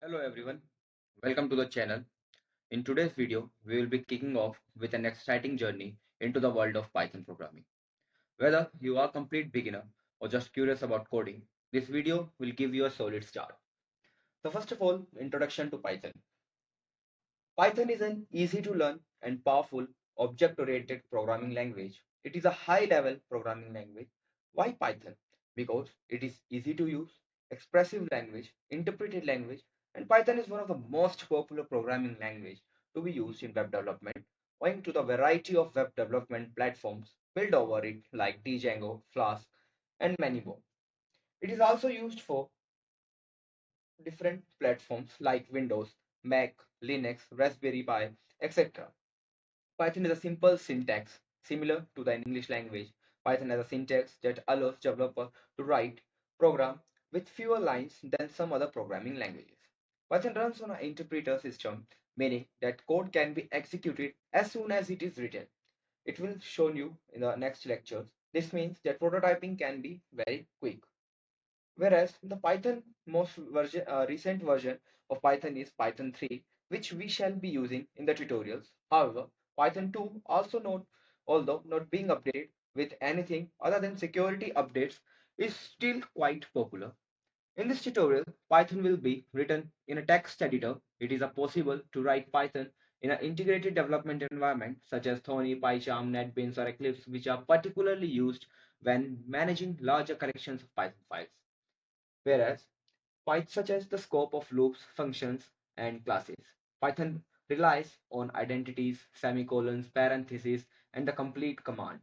Hello everyone, welcome to the channel. In today's video, we will be kicking off with an exciting journey into the world of Python programming. Whether you are a complete beginner or just curious about coding, this video will give you a solid start. So first of all, introduction to Python. Python is an easy to learn and powerful object-oriented programming language. It is a high-level programming language. Why Python? Because it is easy to use, expressive language, interpreted language, and Python is one of the most popular programming language to be used in web development, owing to the variety of web development platforms built over it like Django, Flask, and many more. It is also used for different platforms like Windows, Mac, Linux, Raspberry Pi, etc. Python is a simple syntax similar to the English language. Python has a syntax that allows developer to write program with fewer lines than some other programming languages. Python runs on an interpreter system, meaning that code can be executed as soon as it is written. It will show you in the next lectures. This means that prototyping can be very quick. Whereas the Python recent version of Python is Python 3, which we shall be using in the tutorials. However, Python 2 also not, although not being updated with anything other than security updates, is still quite popular. In this tutorial, Python will be written in a text editor. It is possible to write Python in an integrated development environment such as Thorny, PyCharm, NetBeans, or Eclipse, which are particularly used when managing larger collections of Python files. Whereas Python such as the scope of loops, functions, and classes. Python relies on identities, semicolons, parentheses, and the complete command.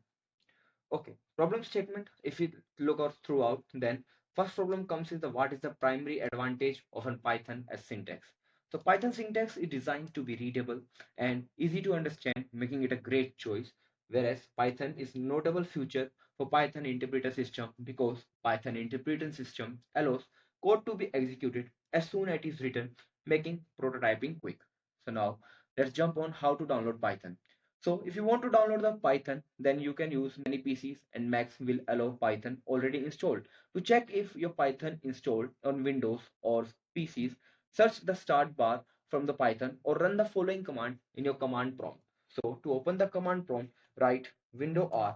Okay, problem statement. If you look out throughout, then first problem comes is the what is the primary advantage of a Python as syntax. So Python syntax is designed to be readable and easy to understand, making it a great choice. Whereas Python is notable feature for Python interpreter system because Python interpreter system allows code to be executed as soon as it is written, making prototyping quick. So now let's jump on how to download Python. So if you want to download the Python, then you can use many PCs and Macs will allow Python already installed. To check if your Python installed on Windows or PCs, search the start bar from the Python or run the following command in your command prompt. So to open the command prompt, write window R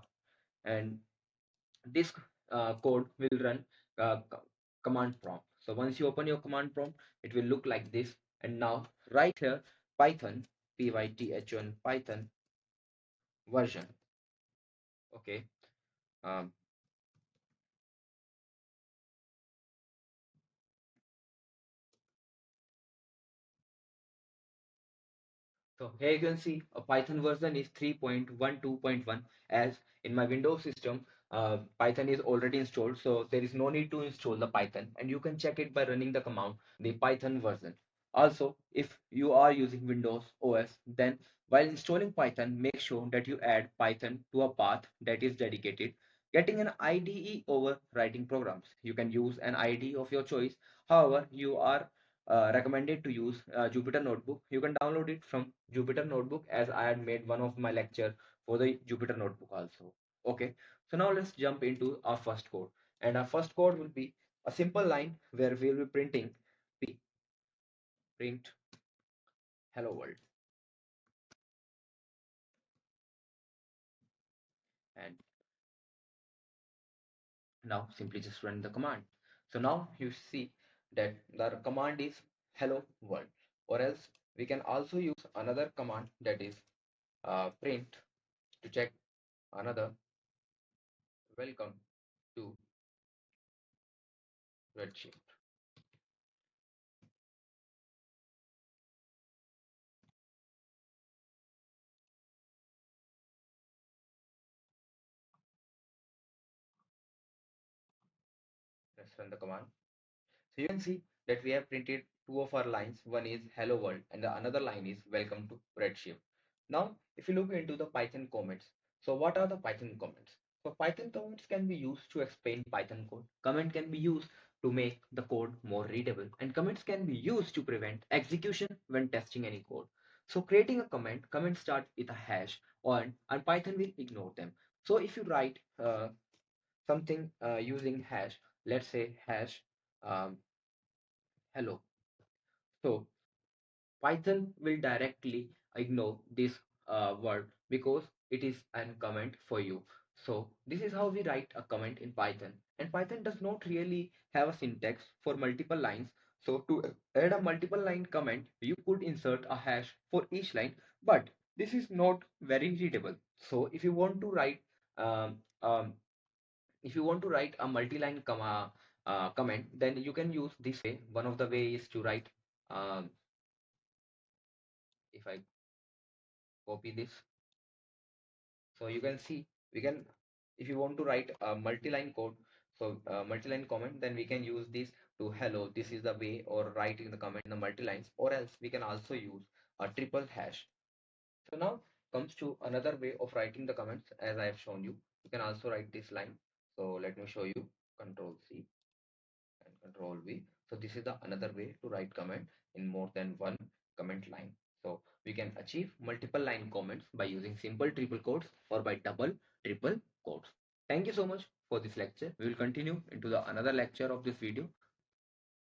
and this code will run command prompt. So once you open your command prompt, it will look like this. And now right here, Python, Python, Python version. Okay. Um, so here you can see a Python version is 3.12.1 as in my Windows system, Python is already installed. So there is no need to install the Python and you can check it by running the command, the Python version. Also, if you are using Windows OS, then while installing Python, make sure that you add Python to a path that is dedicated. Getting an IDE over writing programs. You can use an IDE of your choice. However, you are recommended to use Jupyter Notebook. You can download it from Jupyter Notebook as I had made one of my lecture for the Jupyter Notebook also. Okay, so now let's jump into our first code. And our first code will be a simple line where we will be printing p print hello world. And now simply just run the command. So now you see that the command is hello world, or else we can also use another command that is print to check another welcome to Redshift. Let's run the command. So you can see that we have printed two of our lines. One is hello world and the another line is welcome to Redshift. Now, if you look into the Python comments, so what are the Python comments? So Python comments can be used to explain Python code. Comment can be used to make the code more readable, and comments can be used to prevent execution when testing any code. So creating a comment start with a hash, and Python will ignore them. So if you write something using hash, let's say hash um, hello. So Python will directly ignore this word because it is an comment for you. So this is how we write a comment in Python. And Python does not really have a syntax for multiple lines. So to add a multiple line comment, you could insert a hash for each line, but this is not very readable. So um, um, if you want to write a multi-line comment, then you can use this way. One of the way is to write, um, if I copy this, so you can see we can, if you want to write a multi-line code, so multi-line comment, then we can use this to hello, this is the way, or write in the comment in the multi-lines, or else we can also use a triple hash. So now comes to another way of writing the comments. As I have shown you, you can also write this line. So let me show you. Control C and control V. So this is the another way to write comment in more than one comment line. So we can achieve multiple line comments by using simple triple quotes or by double triple quotes. Thank you so much for this lecture. We will continue into the another lecture of this video.